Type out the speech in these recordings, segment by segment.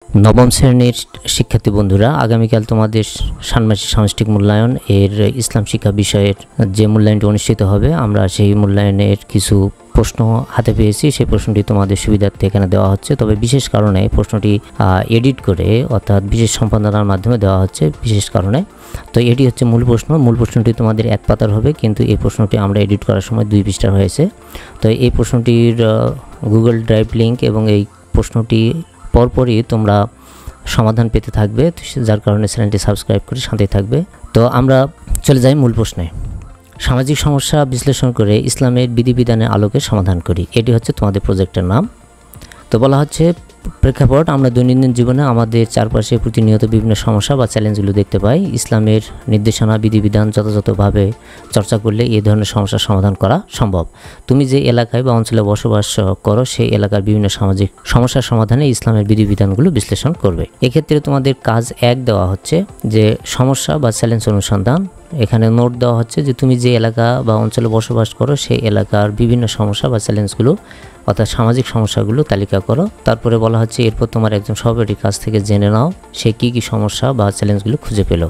নবম শ্রেণীর শিক্ষার্থী বন্ধুরা, আগামীকাল তোমাদের ষান্মাসিক সামষ্টিক মূল্যায়ন এর ইসলাম শিক্ষা বিষয়ের যে মূল্যায়নটি অনুষ্ঠিত হবে, আমরা সেই মূল্যায়নের কিছু প্রশ্ন হাতে পেয়েছি। সেই প্রশ্নটি তোমাদের সুবিধার্থে এখানে দেওয়া হচ্ছে, তবে বিশেষ কারণে প্রশ্নটি এডিট করে অর্থাৎ বিশেষ সম্পাদনার মাধ্যমে দেওয়া হচ্ছে বিশেষ কারণে। তো এটি হচ্ছে মূল প্রশ্ন। মূল প্রশ্নটি তোমাদের এক পাতার হবে, কিন্তু এই প্রশ্নটি আমরা এডিট করার সময় 2 পৃষ্ঠার হয়েছে। তো এই প্রশ্নটির গুগল ড্রাইভ লিঙ্ক এবং এই প্রশ্নটি পরপরই তোমরা সমাধান পেতে থাকবে, যার কারণে চ্যানেলটি সাবস্ক্রাইব করে সাথে থাকবে। তো আমরা চলে যাই মূল প্রশ্নে। সামাজিক সমস্যা বিশ্লেষণ করে ইসলামের বিধিবিধানের আলোকে সমাধান করি, এটি হচ্ছে তোমাদের প্রজেক্টের নাম। তো বলা হচ্ছে প্রেক্ষাপট, আমরা দৈনন্দিন জীবনে আমাদের চারপাশে প্রতিনিয়ত বিভিন্ন সমস্যা বা চ্যালেঞ্জগুলো দেখতে পাই। ইসলামের নির্দেশনা বিধিবিধান যথাযথভাবে চর্চা করলে এই ধরনের সমস্যার সমাধান করা সম্ভব। তুমি যে এলাকায় বা অঞ্চলে বসবাস করো সেই এলাকার বিভিন্ন সামাজিক সমস্যার সমাধানে ইসলামের বিধিবিধানগুলো বিশ্লেষণ করবে। এক্ষেত্রে তোমাদের কাজ 1 দেওয়া হচ্ছে যে সমস্যা বা চ্যালেঞ্জ অনুসন্ধান। এখানে নোট দেওয়া হচ্ছে যে তুমি যে এলাকা বা অঞ্চলে বসবাস করো সেই এলাকার বিভিন্ন সমস্যা বা চ্যালেঞ্জগুলো অর্থাৎ সামাজিক সমস্যাগুলো তালিকা করো। তারপরে বলা হচ্ছে এরপর তোমার একজন সহপাঠীর কাছ থেকে জেনে নাও সে কী সমস্যা বা চ্যালেঞ্জগুলো খুঁজে পেল।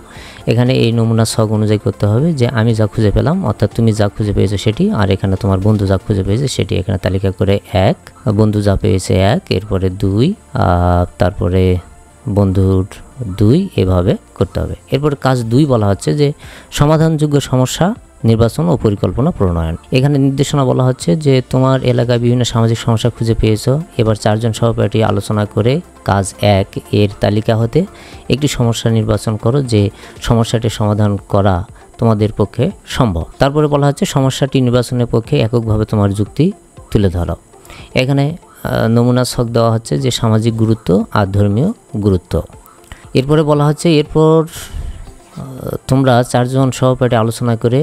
এখানে এই নমুনা ছক অনুযায়ী করতে হবে যে আমি যা খুঁজে পেলাম, অর্থাৎ তুমি যা খুঁজে পেয়েছো সেটি, আর এখানে তোমার বন্ধু যা খুঁজে পেয়েছে সেটি এখানে তালিকা করে 1, বন্ধু যা পেয়েছে 1, এরপরে 2, তারপরে বন্ধুর 2, এভাবে করতে হবে। এরপর কাজ 2 বলা হচ্ছে যে সমাধানযোগ্য সমস্যা নির্বাচন ও পরিকল্পনা প্রণয়ন। এখানে নির্দেশনা বলা হচ্ছে যে তোমার এলাকায় বিভিন্ন সামাজিক সমস্যা খুঁজে পেয়েছো। এবার 4 জন সহপাঠী আলোচনা করে কাজ 1 এর তালিকা হতে একটি সমস্যা নির্বাচন করো যে সমস্যাটি সমাধান করা তোমাদের পক্ষে সম্ভব। তারপরে বলা হচ্ছে সমস্যাটি নির্বাচনের পক্ষে এককভাবে তোমার যুক্তি তুলে ধরো। এখানে নমুনা ছক দেওয়া হচ্ছে যে সামাজিক গুরুত্ব আর ধর্মীয় গুরুত্ব। এরপরে বলা হচ্ছে এরপর তোমরা 4 জন সহপাঠী আলোচনা করে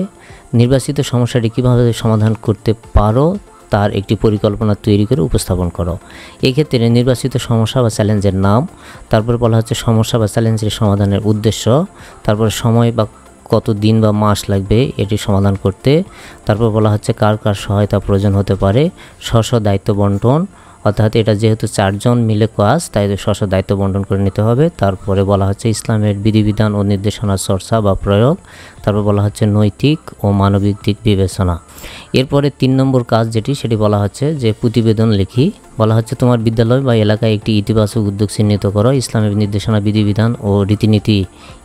নির্বাচিত সমস্যাটি কীভাবে সমাধান করতে পারো তার একটি পরিকল্পনা তৈরি করে উপস্থাপন করো। এক্ষেত্রে নির্বাচিত সমস্যা বা চ্যালেঞ্জের নাম, তারপরে বলা হচ্ছে সমস্যা বা চ্যালেঞ্জের সমাধানের উদ্দেশ্য, তারপরে সময় বা কত দিন বা মাস লাগবে এটি সমাধান করতে, তারপর বলা হচ্ছে কার কার সহায়তা প্রয়োজন হতে পারে, স্ব দায়িত্ব বন্টন, অর্থাৎ এটা যেহেতু 4 জন মিলে কাজ তাই স্ব দায়িত্ব বন্টন করে নিতে হবে। তারপরে বলা হচ্ছে ইসলামের বিধিবিধান ও নির্দেশনার চর্চা বা প্রয়োগ, তারপর বলা হচ্ছে নৈতিক ও মানবিক দিক বিবেচনা। এরপরে 3 নম্বর কাজ যেটি সেটি বলা হচ্ছে যে প্রতিবেদন লিখি। বলা হচ্ছে তোমার বিদ্যালয় বা এলাকায় একটি ইতিবাচক উদ্যোগ চিহ্নিত করো, ইসলামের নির্দেশনা বিধিবিধান ও রীতিনীতি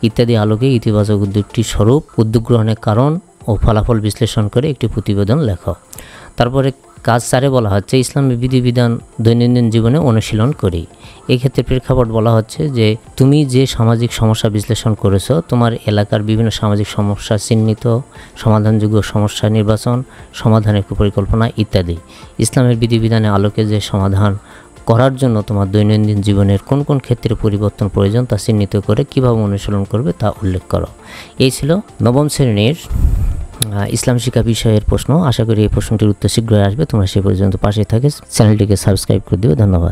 ইত্যাদি আলোকে ইতিবাচক উদ্যোগটি স্বরূপ উদ্যোগ গ্রহণের কারণ ও ফলাফল বিশ্লেষণ করে একটি প্রতিবেদন লেখো। তারপরে কাজ 4 বলা হচ্ছে ইসলামের বিধিবিধান দৈনন্দিন জীবনে অনুশীলন করি। এক্ষেত্রে প্রেক্ষাপট বলা হচ্ছে যে তুমি যে সামাজিক সমস্যা বিশ্লেষণ করেছো, তোমার এলাকার বিভিন্ন সামাজিক সমস্যা চিহ্নিত, সমাধানযোগ্য সমস্যা নির্বাচন, সমাধানের পরিকল্পনা ইত্যাদি ইসলামের বিধিবিধানের আলোকে যে সমাধান করার জন্য তোমার দৈনন্দিন জীবনের কোন কোন ক্ষেত্রে পরিবর্তন প্রয়োজন তা চিহ্নিত করে কীভাবে অনুসরণ করবে তা উল্লেখ করো। এই ছিল নবম শ্রেণীর ইসলাম শিক্ষা বিষয়ের প্রশ্ন। আশা করি এই প্রশ্নটির উত্তর শীঘ্রই আসবে। তোমরা সে পর্যন্ত পাশে থাকে চ্যানেলটিকে সাবস্ক্রাইব করে দিও। ধন্যবাদ।